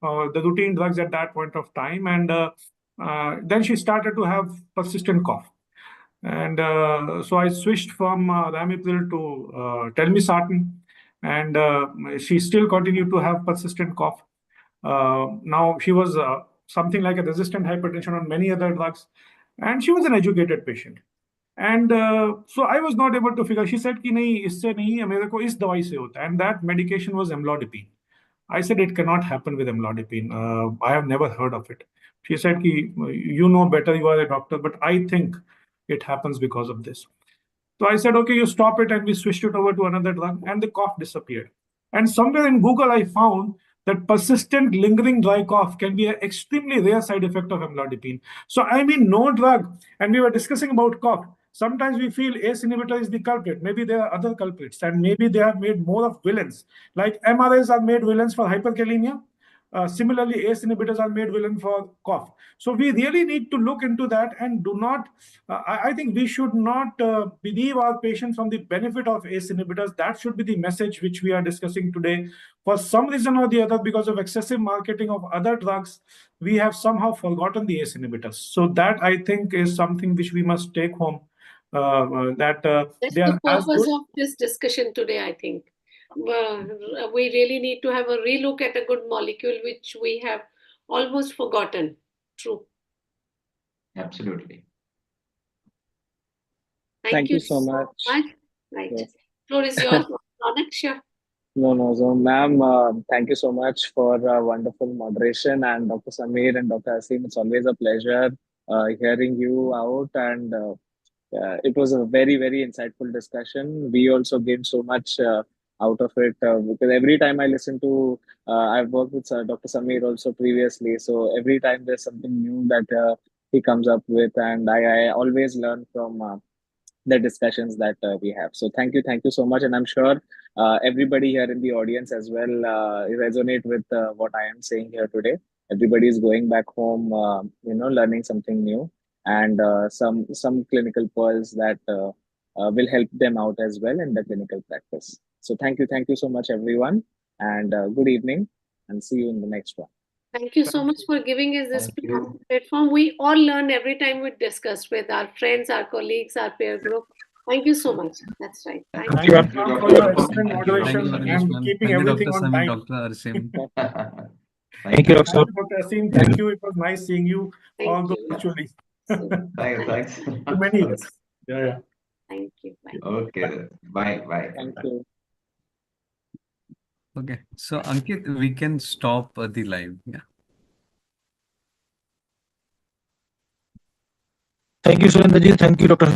the routine drugs at that point of time. And then she started to have persistent cough. And so I switched from Ramipril to telmisartan, and she still continued to have persistent cough. Now she was something like a resistant hypertension on many other drugs, and she was an educated patient. And so I was not able to figure. She said कि नहीं इससे नहीं है मेरे को इस दवाई से होता है, and that medication was amlodipine. I said it cannot happen with amlodipine. I have never heard of it. She said कि you know better, you are a doctor, but I think it happens because of this. So I said, okay, you stop it, and we switched it over to another drug, and the cough disappeared. And somewhere in Google, I found that persistent lingering dry cough can be an extremely rare side effect of amlodipine. So I mean, no drug, and we were discussing about cough. Sometimes we feel ACE inhibitor is the culprit. Maybe there are other culprits, and maybe they have made more of villains. Like MRAs are made villains for hyperkalemia. Similarly, ACE inhibitors are made villain for cough. So we really need to look into that and do not. I think we should not believe our patients on the benefit of ACE inhibitors. That should be the message which we are discussing today. For some reason or the other, because of excessive marketing of other drugs, we have somehow forgotten the ACE inhibitors. So that I think is something which we must take home. That That's they the are as purpose good. of this discussion today, I think. We really need to have a relook at a good molecule which we have almost forgotten. True. Absolutely. Thank you you so much. Right. Yes. Floor is yours, Ronak. Sure. No. So, ma'am, thank you so much for wonderful moderation. And Dr. Samir and Dr. Asim, it's always a pleasure hearing you out. And it was a very, very insightful discussion. We also gained so much out of it because every time I listen to, I've worked with Dr. Samir also previously. So every time there's something new that he comes up with, and I always learn from the discussions that we have. So thank you so much, and I'm sure everybody here in the audience as well resonate with what I am saying here today. Everybody is going back home, learning something new, and some clinical pearls that will help them out as well in the clinical practice. So thank you so much, everyone, and good evening, and see you in the next one. Thank you so much for giving us this Thank you. platform. We all learn every time we discuss with our friends, our colleagues, our peer group. Thank you so much. That's right. Thank Thank Thank you. you, you, ma'am, Dr. for your Anupam. excellent Thank you, Thank Dr. you, moderation Rajesh, and Samir. ma'am. keeping Thank you, everything Dr. on Samir, time. Dr. Arsim. Thank you. Thank you, Dr. Asim. Thank you. It was nice seeing you, Thank although you. virtually. So, Thanks. Too many years. Yeah. thank you. Bye. Okay. Bye. Thank you. Okay. So, Ankit, we can stop the live. Yeah. Thank you, Surendraji. Thank you, Dr.